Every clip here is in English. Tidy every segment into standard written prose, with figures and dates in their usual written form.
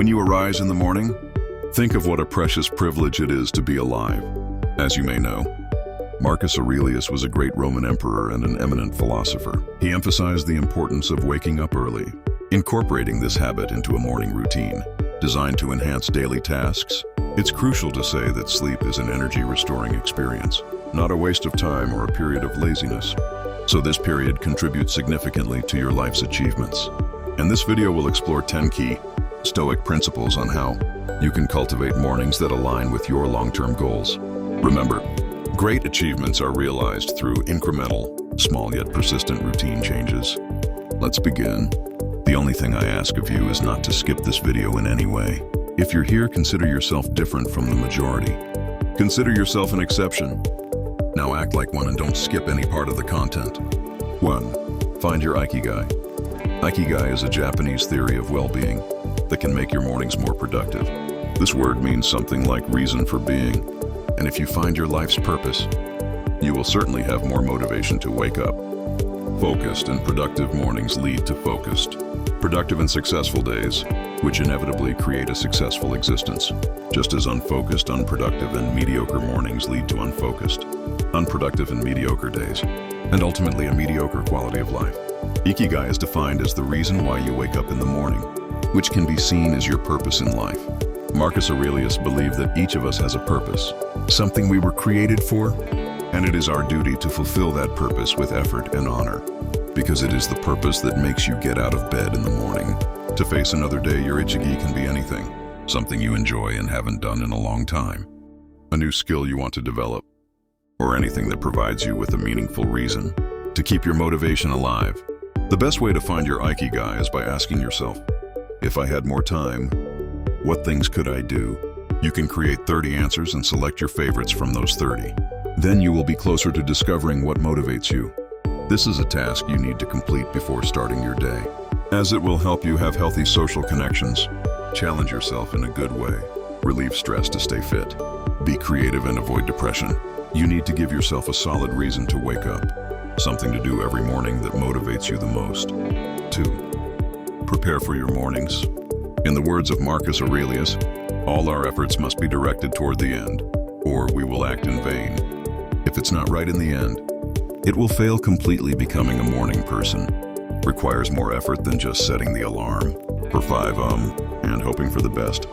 When you arise in the morning, think of what a precious privilege it is to be alive. As you may know, Marcus Aurelius was a great Roman emperor and an eminent philosopher. He emphasized the importance of waking up early, incorporating this habit into a morning routine designed to enhance daily tasks. It's crucial to say that sleep is an energy-restoring experience, not a waste of time or a period of laziness. So this period contributes significantly to your life's achievements. And this video will explore 10 key Stoic principles on how you can cultivate mornings that align with your long-term goals. Remember, great achievements are realized through incremental, small yet persistent routine changes. Let's begin. The only thing I ask of you is not to skip this video in any way. If you're here, consider yourself different from the majority. Consider yourself an exception. Now act like one and don't skip any part of the content. 1. Find your Ikigai. Ikigai is a Japanese theory of well-being that can make your mornings more productive. This word means something like reason for being, and if you find your life's purpose, you will certainly have more motivation to wake up. Focused and productive mornings lead to focused, productive and successful days, which inevitably create a successful existence, just as unfocused, unproductive, and mediocre mornings lead to unfocused, unproductive, and mediocre days, and ultimately a mediocre quality of life. Ikigai is defined as the reason why you wake up in the morning, which can be seen as your purpose in life. Marcus Aurelius believed that each of us has a purpose, something we were created for, and it is our duty to fulfill that purpose with effort and honor, because it is the purpose that makes you get out of bed in the morning. To face another day, your Ikigai can be anything, something you enjoy and haven't done in a long time, a new skill you want to develop, or anything that provides you with a meaningful reason to keep your motivation alive. The best way to find your Ikigai is by asking yourself, if I had more time, what things could I do? You can create 30 answers and select your favorites from those 30. Then you will be closer to discovering what motivates you. This is a task you need to complete before starting your day, as it will help you have healthy social connections, challenge yourself in a good way, relieve stress to stay fit, be creative and avoid depression. You need to give yourself a solid reason to wake up, something to do every morning that motivates you the most. 2. Prepare for your mornings. In the words of Marcus Aurelius, all our efforts must be directed toward the end, or we will act in vain. If it's not right in the end, it will fail completely. Becoming a morning person requires more effort than just setting the alarm for 5 and hoping for the best.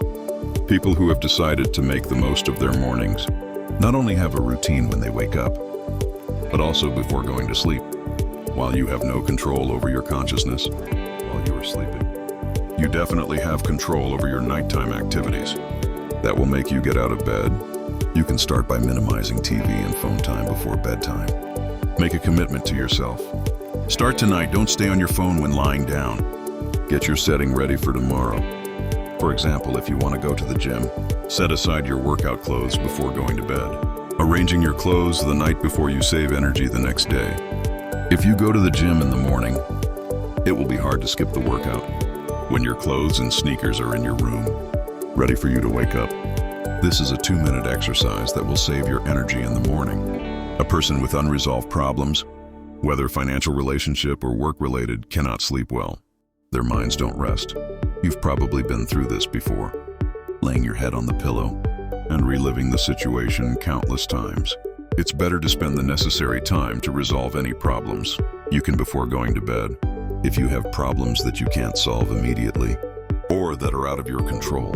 People who have decided to make the most of their mornings not only have a routine when they wake up, but also before going to sleep. While you have no control over your consciousness while you are sleeping, you definitely have control over your nighttime activities. That will make you get out of bed. You can start by minimizing TV and phone time before bedtime. Make a commitment to yourself. Start tonight. Don't stay on your phone when lying down. Get your setting ready for tomorrow. For example, if you want to go to the gym, set aside your workout clothes before going to bed. Arranging your clothes the night before you save energy the next day. If you go to the gym in the morning, it will be hard to skip the workout when your clothes and sneakers are in your room, ready for you to wake up. This is a 2-minute exercise that will save your energy in the morning. A person with unresolved problems, whether financial, relationship, or work-related, cannot sleep well. Their minds don't rest. You've probably been through this before, laying your head on the pillow and reliving the situation countless times. It's better to spend the necessary time to resolve any problems you can before going to bed. If you have problems that you can't solve immediately or that are out of your control,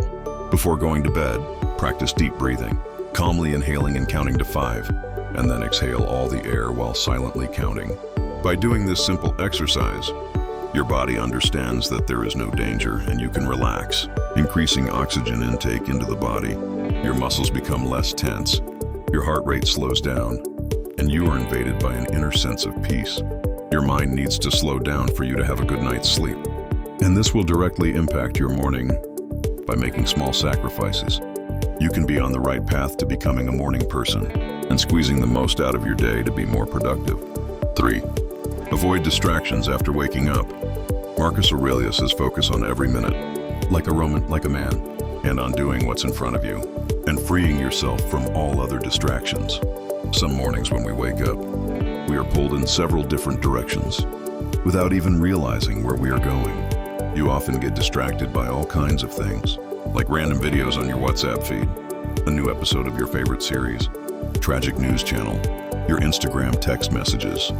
before going to bed, practice deep breathing, calmly inhaling and counting to 5, and then exhale all the air while silently counting. By doing this simple exercise, your body understands that there is no danger and you can relax, increasing oxygen intake into the body. Your muscles become less tense, your heart rate slows down, and you are invaded by an inner sense of peace. Your mind needs to slow down for you to have a good night's sleep. And this will directly impact your morning by making small sacrifices. You can be on the right path to becoming a morning person and squeezing the most out of your day to be more productive. 3. Avoid distractions after waking up. Marcus Aurelius says focus on every minute, like a man, and on doing what's in front of you, and freeing yourself from all other distractions. Some mornings when we wake up, we are pulled in several different directions without even realizing where we are going. You often get distracted by all kinds of things, like random videos on your WhatsApp feed, a new episode of your favorite series, tragic news channel, your Instagram text messages.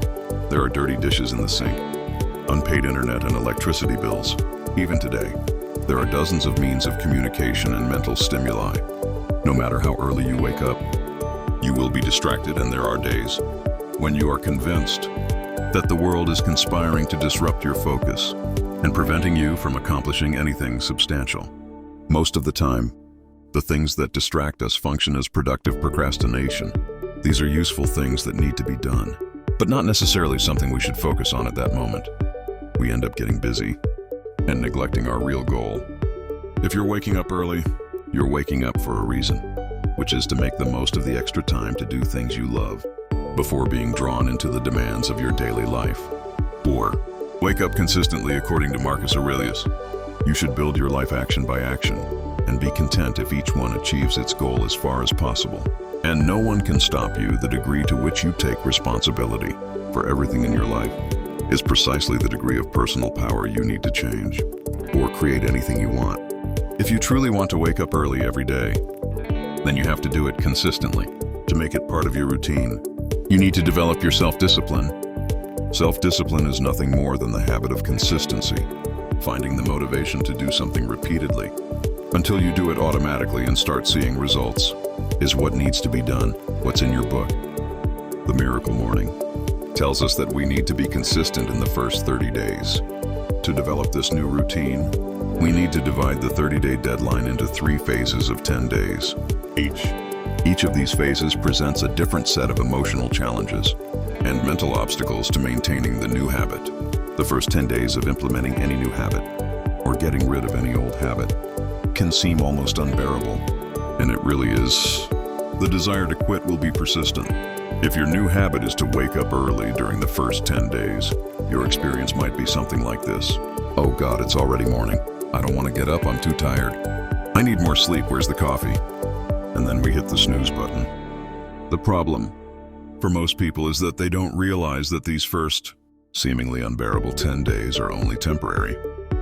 There are dirty dishes in the sink, unpaid internet and electricity bills. Even today, there are dozens of means of communication and mental stimuli. No matter how early you wake up, you will be distracted, and there are days when you are convinced that the world is conspiring to disrupt your focus and preventing you from accomplishing anything substantial. Most of the time, the things that distract us function as productive procrastination. These are useful things that need to be done, but not necessarily something we should focus on at that moment. We end up getting busy and neglecting our real goal. If you're waking up early, you're waking up for a reason, which is to make the most of the extra time to do things you love before being drawn into the demands of your daily life. Or, wake up consistently according to Marcus Aurelius. You should build your life action by action and be content if each one achieves its goal as far as possible. And no one can stop you. The degree to which you take responsibility for everything in your life is precisely the degree of personal power you need to change or create anything you want. If you truly want to wake up early every day, then you have to do it consistently. To make it part of your routine, you need to develop your self-discipline. Self-discipline is nothing more than the habit of consistency, finding the motivation to do something repeatedly until you do it automatically and start seeing results is what needs to be done. What's in your book, The Miracle Morning, tells us that we need to be consistent in the first 30 days. To develop this new routine, we need to divide the 30-day deadline into 3 phases of 10 days each. Each of these phases presents a different set of emotional challenges and mental obstacles to maintaining the new habit. The first 10 days of implementing any new habit, or getting rid of any old habit, can seem almost unbearable, and it really is. The desire to quit will be persistent. If your new habit is to wake up early during the first 10 days, your experience might be something like this. Oh God, it's already morning. I don't want to get up, I'm too tired. I need more sleep, where's the coffee? And then we hit the snooze button. The problem for most people is that they don't realize that these first, seemingly unbearable 10 days are only temporary.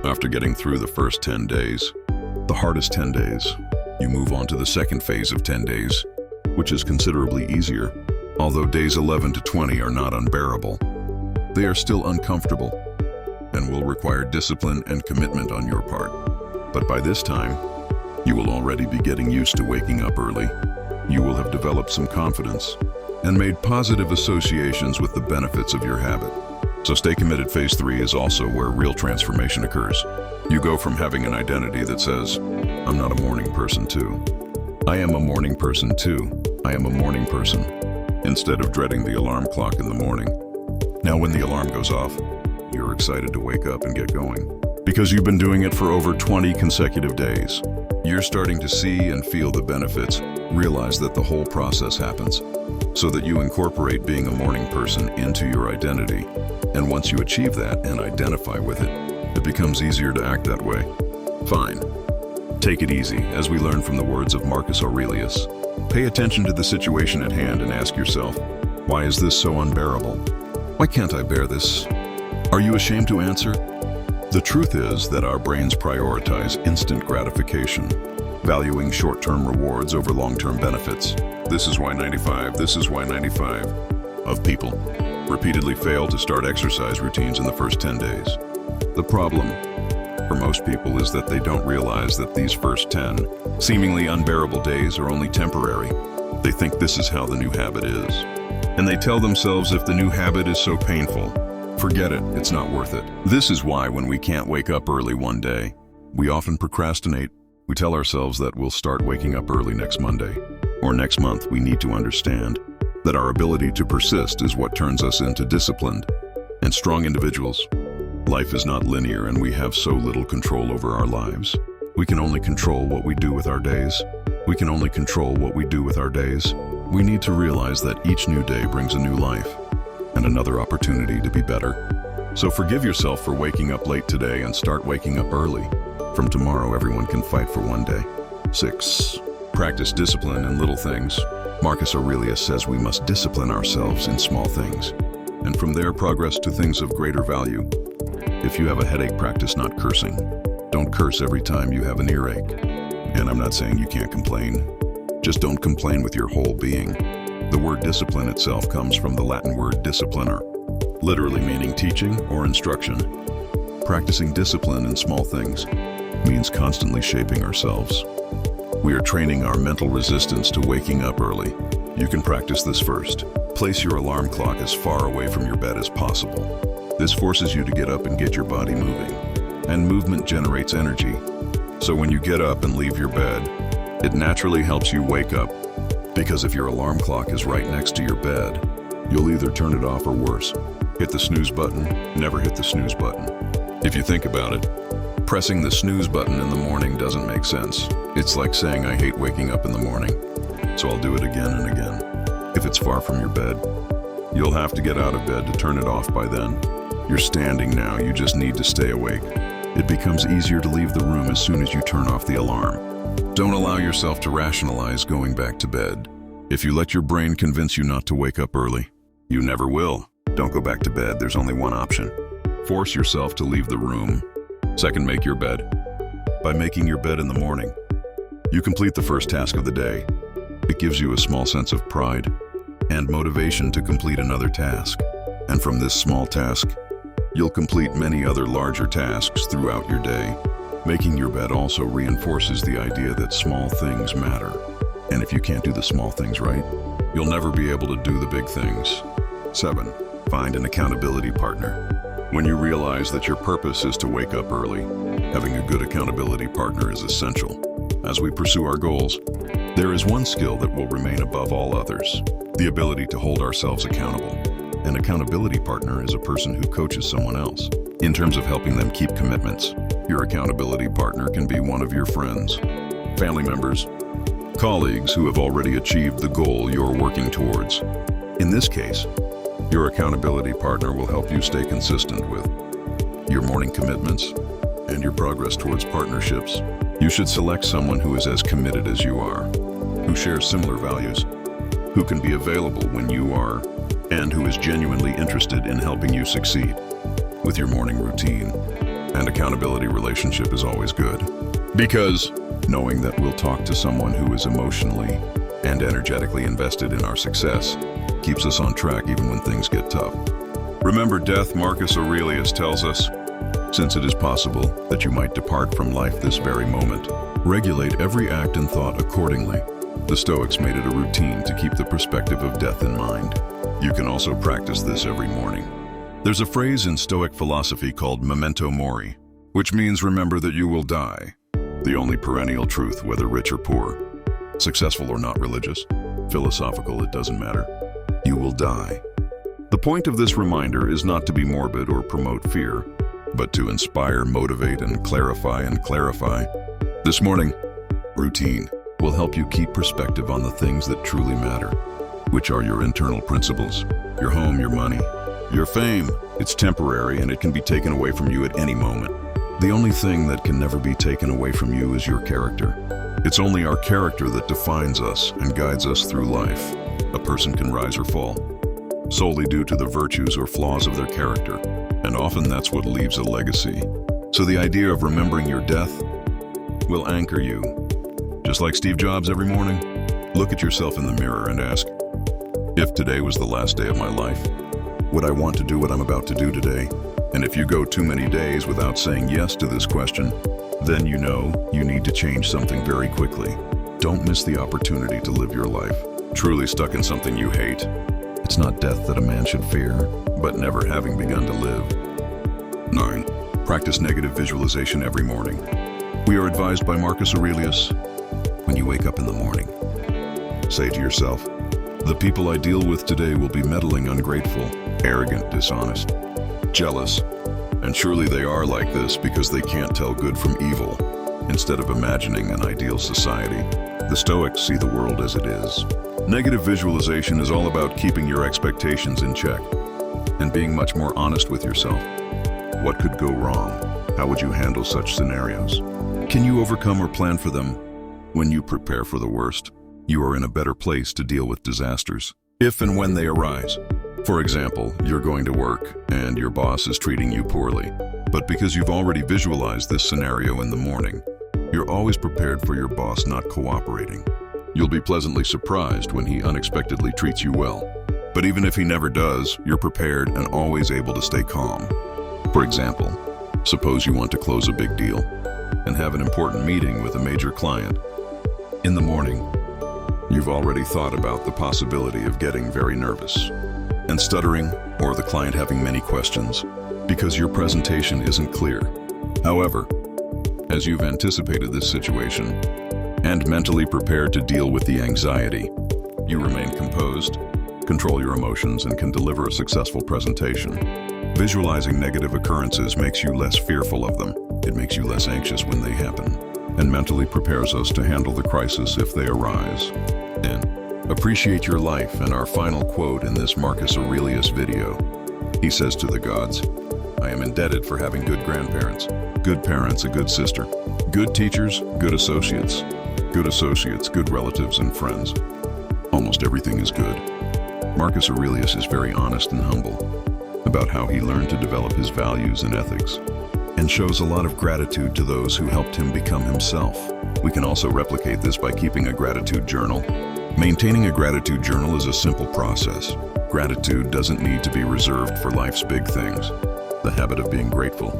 After getting through the first 10 days, the hardest 10 days, you move on to the second phase of 10 days, which is considerably easier. Although days 11 to 20 are not unbearable, they are still uncomfortable and will require discipline and commitment on your part. But by this time, you will already be getting used to waking up early. You will have developed some confidence and made positive associations with the benefits of your habit. So stay committed. Phase 3 is also where real transformation occurs. You go from having an identity that says, I'm not a morning person too. I am a morning person too. I am a morning person. Instead of dreading the alarm clock in the morning. Now when the alarm goes off, you're excited to wake up and get going. Because you've been doing it for over 20 consecutive days. You're starting to see and feel the benefits, realize that the whole process happens, so that you incorporate being a morning person into your identity. And once you achieve that and identify with it, it becomes easier to act that way. Fine. Take it easy, as we learn from the words of Marcus Aurelius. Pay attention to the situation at hand and ask yourself, why is this so unbearable? Why can't I bear this? Are you ashamed to answer? The truth is that our brains prioritize instant gratification, valuing short-term rewards over long-term benefits. This is why 95 of people repeatedly fail to start exercise routines in the first 10 days. The problem for most people is that they don't realize that these first 10 seemingly unbearable days are only temporary. They think this is how the new habit is. And they tell themselves, if the new habit is so painful, forget it, it's not worth it. This is why when we can't wake up early one day, we often procrastinate. We tell ourselves that we'll start waking up early next Monday or next month. We need to understand that our ability to persist is what turns us into disciplined and strong individuals. Life is not linear, and we have so little control over our lives. We can only control what we do with our days. We can only control what we do with our days. We need to realize that each new day brings a new life and another opportunity to be better. So forgive yourself for waking up late today and start waking up early. From tomorrow, everyone can fight for one day. 6. Practice discipline in little things. Marcus Aurelius says we must discipline ourselves in small things, and from there progress to things of greater value. If you have a headache, practice not cursing. Don't curse every time you have an earache. And I'm not saying you can't complain. Just don't complain with your whole being. The word discipline itself comes from the Latin word discipliner, literally meaning teaching or instruction. Practicing discipline in small things means constantly shaping ourselves. We are training our mental resistance to waking up early. You can practice this first. Place your alarm clock as far away from your bed as possible. This forces you to get up and get your body moving. And movement generates energy. So when you get up and leave your bed, it naturally helps you wake up. Because if your alarm clock is right next to your bed, you'll either turn it off or worse, hit the snooze button, never hit the snooze button. If you think about it, pressing the snooze button in the morning doesn't make sense. It's like saying, I hate waking up in the morning, so I'll do it again and again. If it's far from your bed, you'll have to get out of bed to turn it off by then. You're standing now, you just need to stay awake. It becomes easier to leave the room as soon as you turn off the alarm. Don't allow yourself to rationalize going back to bed. If you let your brain convince you not to wake up early, you never will. Don't go back to bed, there's only one option. Force yourself to leave the room. Second, make your bed. By making your bed in the morning, you complete the first task of the day. It gives you a small sense of pride and motivation to complete another task. And from this small task, you'll complete many other larger tasks throughout your day. Making your bed also reinforces the idea that small things matter. And if you can't do the small things right, you'll never be able to do the big things. 7, find an accountability partner. When you realize that your purpose is to wake up early, having a good accountability partner is essential. As we pursue our goals, there is one skill that will remain above all others: the ability to hold ourselves accountable. An accountability partner is a person who coaches someone else in terms of helping them keep commitments. Your accountability partner can be one of your friends, family members, colleagues who have already achieved the goal you're working towards. In this case, your accountability partner will help you stay consistent with your morning commitments and your progress towards partnerships. You should select someone who is as committed as you are, who shares similar values, who can be available when you are, and who is genuinely interested in helping you succeed with your morning routine. An accountability relationship is always good, because knowing that we'll talk to someone who is emotionally and energetically invested in our success keeps us on track even when things get tough. Remember death. Marcus Aurelius tells us, since it is possible that you might depart from life this very moment, regulate every act and thought accordingly. The Stoics made it a routine to keep the perspective of death in mind. You can also practice this every morning. There's a phrase in Stoic philosophy called memento mori, which means remember that you will die. The only perennial truth, whether rich or poor, successful or not religious, philosophical, it doesn't matter. You will die. The point of this reminder is not to be morbid or promote fear, but to inspire, motivate, and clarify. This morning, routine will help you keep perspective on the things that truly matter, which are your internal principles, your home, your money, your fame. It's temporary and it can be taken away from you at any moment. The only thing that can never be taken away from you is your character. It's only our character that defines us and guides us through life. A person can rise or fall solely due to the virtues or flaws of their character, and often that's what leaves a legacy. So the idea of remembering your death will anchor you. Just like Steve Jobs every morning, look at yourself in the mirror and ask, if today was the last day of my life, would I want to do what I'm about to do today? And if you go too many days without saying yes to this question, then you know you need to change something very quickly. Don't miss the opportunity to live your life truly stuck in something you hate. It's not death that a man should fear, but never having begun to live. 9. Practice negative visualization every morning. We are advised by Marcus Aurelius, when you wake up in the morning, say to yourself, the people I deal with today will be meddling, ungrateful, arrogant, dishonest, jealous, and surely they are like this because they can't tell good from evil. Instead of imagining an ideal society, the Stoics see the world as it is. Negative visualization is all about keeping your expectations in check and being much more honest with yourself. What could go wrong? How would you handle such scenarios? Can you overcome or plan for them? When you prepare for the worst, you are in a better place to deal with disasters, if and when they arise. For example, you're going to work and your boss is treating you poorly. But because you've already visualized this scenario in the morning, you're always prepared for your boss not cooperating. You'll be pleasantly surprised when he unexpectedly treats you well. But even if he never does, you're prepared and always able to stay calm. For example, suppose you want to close a big deal and have an important meeting with a major client. In the morning, you've already thought about the possibility of getting very nervous and stuttering, or the client having many questions because your presentation isn't clear. However, as you've anticipated this situation and mentally prepared to deal with the anxiety, you remain composed, control your emotions, and can deliver a successful presentation. Visualizing negative occurrences makes you less fearful of them. It makes you less anxious when they happen, and mentally prepares us to handle the crisis if they arise. Appreciate your life, and our final quote in this Marcus Aurelius video. He says to the gods, "I am indebted for having good grandparents, good parents, a good sister, good teachers, good associates, good relatives and friends. Almost everything is good." Marcus Aurelius is very honest and humble about how he learned to develop his values and ethics, and shows a lot of gratitude to those who helped him become himself. We can also replicate this by keeping a gratitude journal. Maintaining a gratitude journal is a simple process. Gratitude doesn't need to be reserved for life's big things. The habit of being grateful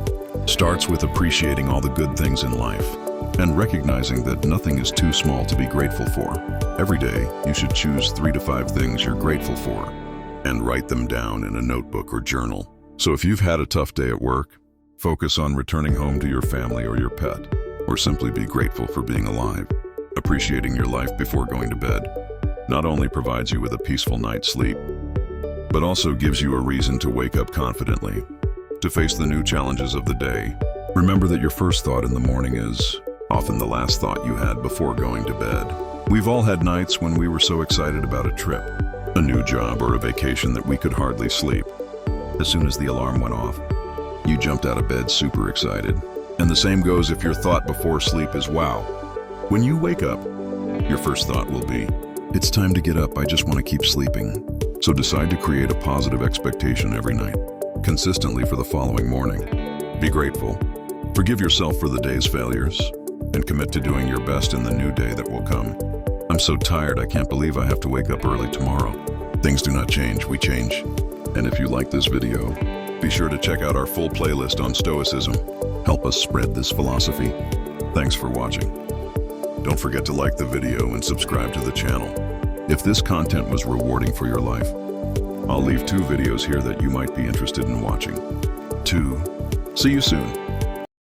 starts with appreciating all the good things in life and recognizing that nothing is too small to be grateful for. Every day, you should choose 3 to 5 things you're grateful for and write them down in a notebook or journal. So if you've had a tough day at work, focus on returning home to your family or your pet, or simply be grateful for being alive. Appreciating your life before going to bed not only provides you with a peaceful night's sleep, but also gives you a reason to wake up confidently, to face the new challenges of the day. Remember that your first thought in the morning is often the last thought you had before going to bed. We've all had nights when we were so excited about a trip, a new job, or a vacation that we could hardly sleep. As soon as the alarm went off, you jumped out of bed super excited. And the same goes if your thought before sleep is, wow. When you wake up, your first thought will be, it's time to get up, I just want to keep sleeping. So decide to create a positive expectation every night, consistently for the following morning. Be grateful, forgive yourself for the day's failures, and commit to doing your best in the new day that will come. I'm so tired, I can't believe I have to wake up early tomorrow. Things do not change, we change. And if you like this video, be sure to check out our full playlist on Stoicism. Help us spread this philosophy. Thanks for watching. Don't forget to like the video and subscribe to the channel. If this content was rewarding for your life, I'll leave 2 videos here that you might be interested in watching. See you soon.